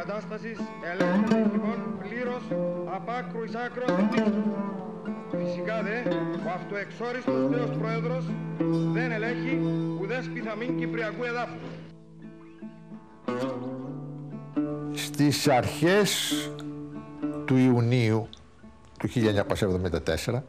κατάστασης ελέγχεται λοιπόν πλήρως απ' άκρου εις άκρος. Φυσικά δε, ο αυτοεξόριστος νέος πρόεδρος δεν ελέγχει ουδές πιθαμήν Κυπριακού εδάφου. Στις αρχές του Ιουνίου του 1974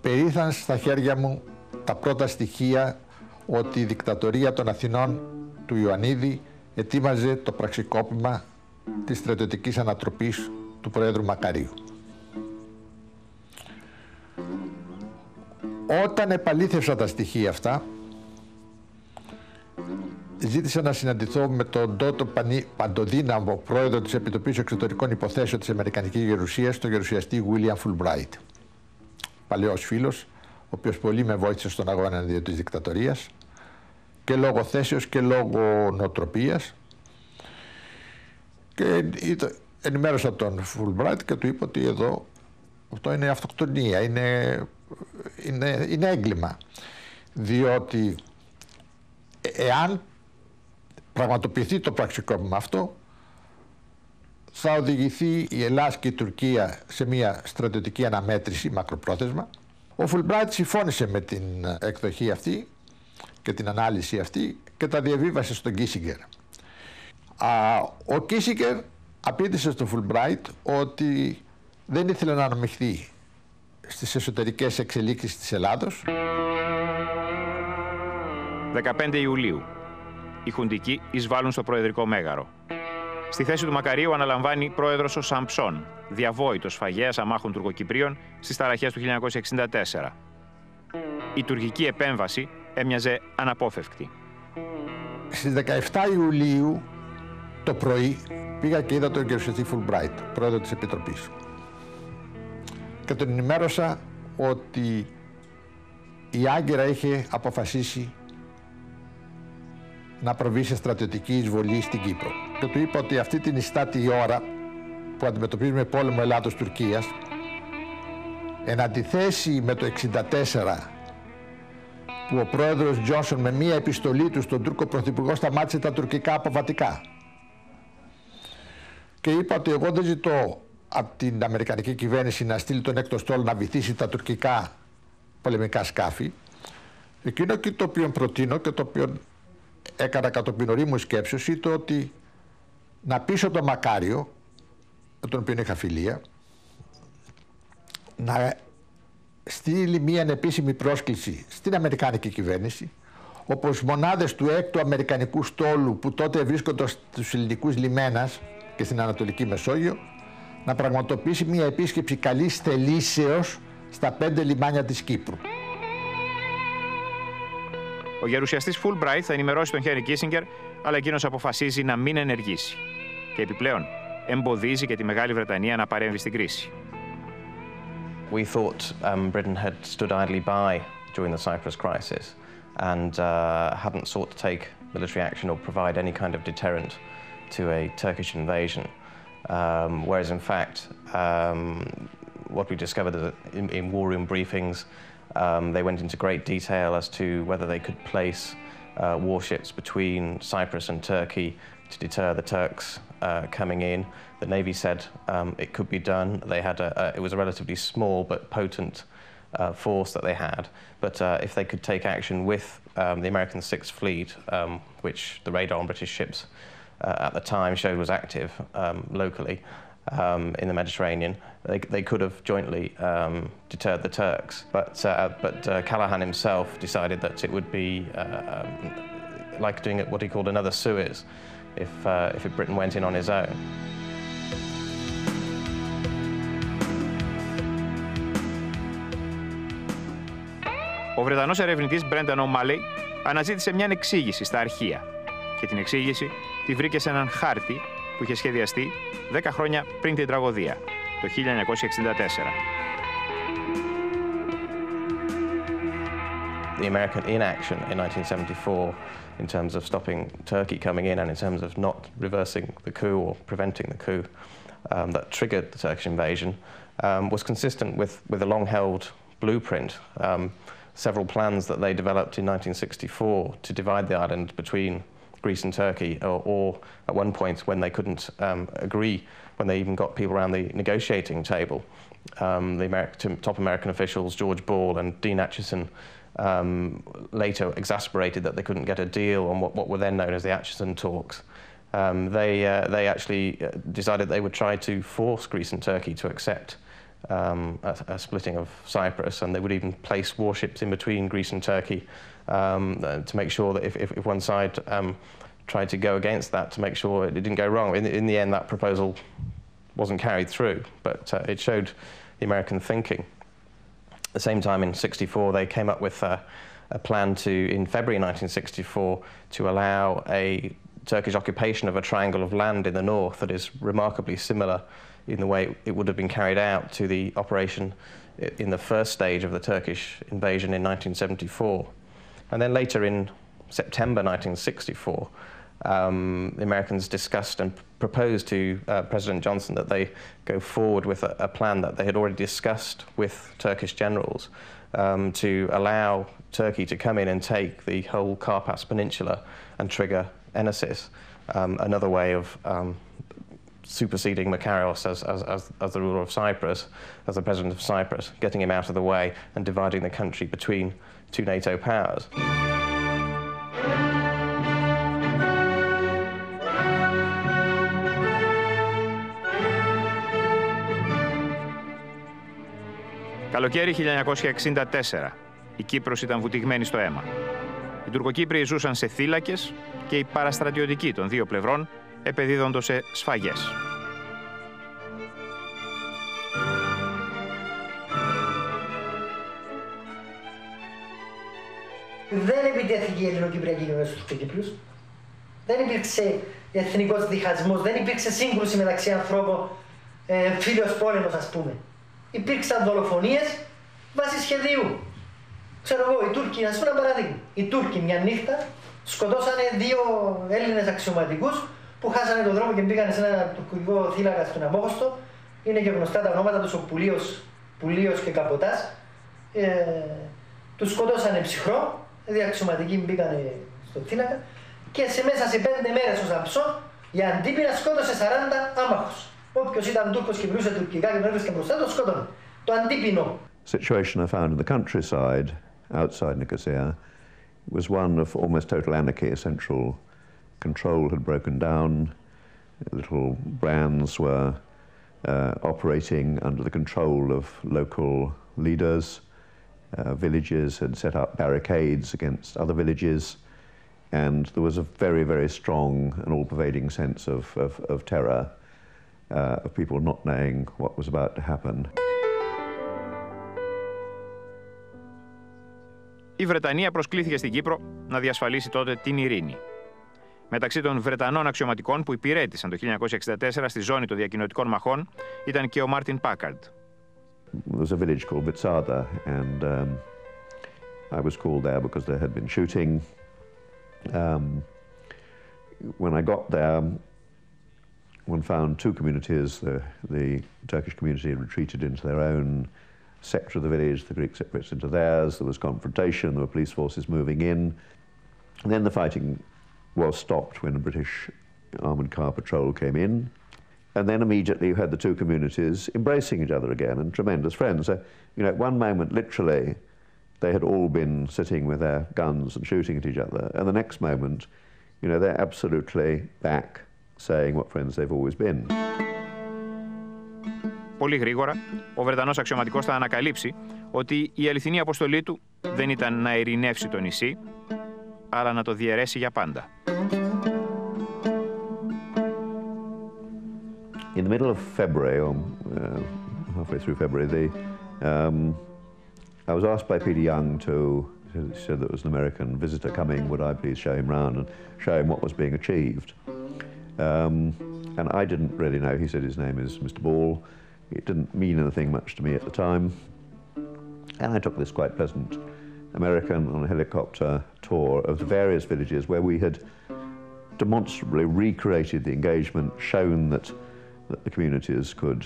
περίθαν στα χέρια μου τα πρώτα στοιχεία ότι η δικτατορία των Αθηνών του Ιωαννίδη ετοίμαζε το πραξικόπημα της στρατιωτικής ανατροπής του Προέδρου Μακαρίου. Όταν επαλήθευσα τα στοιχεία αυτά, ζήτησα να συναντηθώ με τον τότε παντοδύναμο πρόεδρο της Επιτροπής Εξωτερικών Υποθέσεων της Αμερικανικής Γερουσίας, τον γερουσιαστή William Fulbright. Παλαιός φίλος, ο οποίος πολύ με βοήθησε στον αγώνα εναντίον της δικτατορίας και λόγω θέσεως και λόγω νοοτροπίας. Και ενημέρωσα τον Fulbright και του είπα ότι εδώ αυτό είναι αυτοκτονία, είναι έγκλημα. Διότι εάν πραγματοποιηθεί το πραξικόπημα αυτό, θα οδηγηθεί η Ελλάδα και η Τουρκία σε μια στρατιωτική αναμέτρηση μακροπρόθεσμα. Ο Fulbright συμφώνησε με την εκδοχή αυτή και την ανάλυση αυτή και τα διαβίβασε στον Κίσιγκερ. Ο Κίσιγκερ απήντησε στον Fulbright ότι δεν ήθελε να αναμειχθεί στις εσωτερικές εξελίξεις της Ελλάδος. 15 Ιουλίου. Οι χουντικοί εισβάλλουν στο Προεδρικό Μέγαρο. Στη θέση του Μακαρίου αναλαμβάνει πρόεδρος ο Σαμψόν, διαβόητος φαγέας αμάχων Τουρκοκυπρίων στις ταραχές του 1964. Η τουρκική επέμβαση έμοιαζε αναπόφευκτη. Στις 17 Ιουλίου το πρωί πήγα και είδα τον γερουσιαστή Fulbright, πρόεδρο της Επιτροπής. Και τον ενημέρωσα ότι η Άγκυρα είχε αποφασίσει να προβεί σε στρατιωτική εισβολή στην Κύπρο. Και του είπα ότι αυτή την ιστάτη ώρα που αντιμετωπίζουμε πόλεμο Ελλάδος-Τουρκίας, εν αντιθέσει με το 1964, που ο πρόεδρος Τζόνσον με μία επιστολή του στον Τούρκο Πρωθυπουργό σταμάτησε τα τουρκικά αποβατικά. Και είπα ότι εγώ δεν ζητώ από την Αμερικανική κυβέρνηση να στείλει τον έκτο στόλο να βυθίσει τα τουρκικά πολεμικά σκάφη. Εκείνο και το οποίο προτείνω και το οποίο έκανα κατ' ταπεινωρή μου σκέψη ήταν ότι να πείσω τον Μακάριο, με τον οποίο είχα φιλία, να στείλει μία ανεπίσημη πρόσκληση στην Αμερικάνικη κυβέρνηση, όπως μονάδες του 6ου Αμερικανικού στόλου που τότε βρίσκονταν στους ελληνικούς λιμένας και στην Ανατολική Μεσόγειο, να πραγματοποιήσει μία επίσκεψη καλής θελήσεως στα 5 λιμάνια της Κύπρου. Ο γερουσιαστής Fulbright θα ενημερώσει τον Χένρι Κίσιγκερ, αλλά εκείνος αποφασίζει να μην ενεργήσει. Και επιπλέον εμποδίζει και τη Μεγάλη Βρετανία να παρέμβει στην κρίση. We thought Britain had stood idly by during the Cyprus crisis and hadn't sought to take military action or provide any kind of deterrent to a Turkish invasion. Whereas in fact, what we discovered is that in war room briefings, they went into great detail as to whether they could place warships between Cyprus and Turkey to deter the Turks coming in. The Navy said it could be done. They had it was a relatively small but potent force that they had. But if they could take action with the American Sixth Fleet, which the radar on British ships at the time showed was active locally in the Mediterranean, they could have jointly deterred the Turks. But Callaghan himself decided that it would be like doing what he called another Suez if Britain went in on his own. Ο Βρετανός ερευνητής Brendan O'Malley αναζήτησε μια εξήγηση στα αρχεία και την εξήγηση τη βρήκε σε έναν χάρτη που είχε σχεδιαστεί 10 χρόνια πριν την τραγωδία, το 1964. The American inaction in 1974 in terms of stopping Turkey coming in and in terms of not reversing the coup or preventing the coup that triggered the Turkish invasion was consistent with a long-held blueprint. Several plans that they developed in 1964 to divide the island between Greece and Turkey, or at one point when they couldn't agree, when they even got people around the negotiating table, the top American officials, George Ball and Dean Acheson, later exasperated that they couldn't get a deal on what were then known as the Acheson talks. They actually decided they would try to force Greece and Turkey to accept a splitting of Cyprus, and they would even place warships in between Greece and Turkey to make sure that if one side tried to go against that, to make sure it didn't go wrong. In the end, that proposal wasn't carried through, but it showed the American thinking. At the same time, in '64, they came up with a plan to, in February 1964, to allow a Turkish occupation of a triangle of land in the north that is remarkably similar in the way it would have been carried out to the operation in the first stage of the Turkish invasion in 1974. And then later in September 1964, the Americans discussed and proposed to President Johnson that they go forward with a plan that they had already discussed with Turkish generals to allow Turkey to come in and take the whole Karpats Peninsula and trigger Enosis, another way of superseding Makarios as the ruler of Cyprus, as the president of Cyprus, getting him out of the way and dividing the country between two NATO powers. Καλοκαίρι 1964. Η Κύπρος ήταν βουτυγμένη στο αίμα. Οι Τουρκοκύπριοι ζούσαν σε θύλακες και οι παραστρατιωτικοί των δύο πλευρών επεδίδονται σε σφαγές. Δεν επιτέθηκε η ελληνοκυπριακή κοινωνία στους Τουρκοκύπριους. Δεν υπήρξε εθνικός διχασμός, δεν υπήρξε σύγκρουση μεταξύ ανθρώπων, φίλος πόλεμος ας πούμε. Υπήρξαν δολοφονίες βάσει σχεδίου. Ξέρω εγώ, οι Τούρκοι, ας πούμε ένα παράδειγμα. Οι Τούρκοι μια νύχτα σκοτώσανε δύο Έλληνες αξιωματικούς που χάσανε τον δρόμο και μπήκαν σε ένα τουρκικό θύλακα στον Αμόχωστο. Είναι και γνωστά τα ονόματα τους, ο Πουλίος και Καποτάς. Τους σκοτώσανε ψυχρό, δύο αξιωματικοί μπήκαν στο θύλακα και μέσα σε 5 μέρες ο Σαμψόν για αντίπεινα σκότωσε 40 άμαχους. Όποιος ήταν Τούρκος και μιλούσε τουρκικά και τον έβρισκε μπροστά του, σκότωνε. Το αντίπεινο. The situation I found in the countryside outside Nicosia was one of almost total anarchy. Central control had broken down. Little brands were operating under the control of local leaders. Villages had set up barricades against other villages, and there was a very, very strong and all-pervading sense of terror, of people not knowing what was about to happen. Η Βρετανία προσκλήθηκε στην Κύπρο να διασφαλίσει τότε την ειρήνη. Μεταξύ των Βρετανών αξιωματικών που υπηρέτησαν το 1964 στη ζώνη των διακοινωτικών μαχών ήταν και ο Μάρτιν Πάκαρντ. There was a village called Vitsada, and I was called there because there had been shooting. When I got there, one found two communities. The Turkish community had retreated into their own sector of the village, the Greek separates into theirs. There was confrontation, there were police forces moving in. And then the fighting was stopped when a British armoured car patrol came in. And then immediately you had the two communities embracing each other again and tremendous friends. So, at one moment, literally, they had all been sitting with their guns and shooting at each other. And the next moment, they're absolutely back saying what friends they've always been. Πολύ γρήγορα, ο Βρετανός αξιωματικός θα ανακαλύψει ότι η αληθινή αποστολή του δεν ήταν να ειρηνεύσει το νησί, αλλά να το διαιρέσει για πάντα. In the middle of February, or halfway through February, I was asked by Peter Young he said there was an American visitor coming, would I please show him round and show him what was being achieved. And I didn't really know. He said his name is Mr. Ball. It didn't mean anything much to me at the time. And I took this quite pleasant American on a helicopter tour of the various villages where we had demonstrably recreated the engagement, shown that the communities could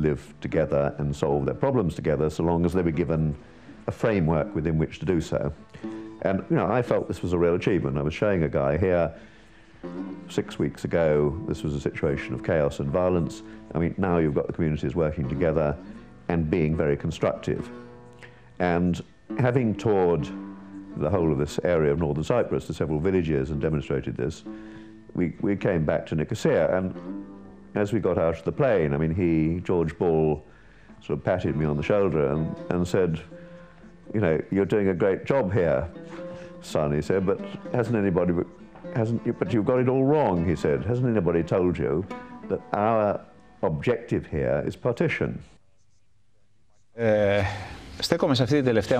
live together and solve their problems together so long as they were given a framework within which to do so. And, you know, I felt this was a real achievement. I was showing a guy here 6 weeks ago, this was a situation of chaos and violence. I mean, now you've got the communities working together and being very constructive. And having toured the whole of this area of northern Cyprus to several villages and demonstrated this, we came back to Nicosia, and as we got out of the plane, I mean, George Bull, sort of patted me on the shoulder and said, you know, you're doing a great job here, son, he said, but but you've got it all wrong, he said. Hasn't anybody told you that our objective here is partition? Στέκομαι σε αυτή την τελευταία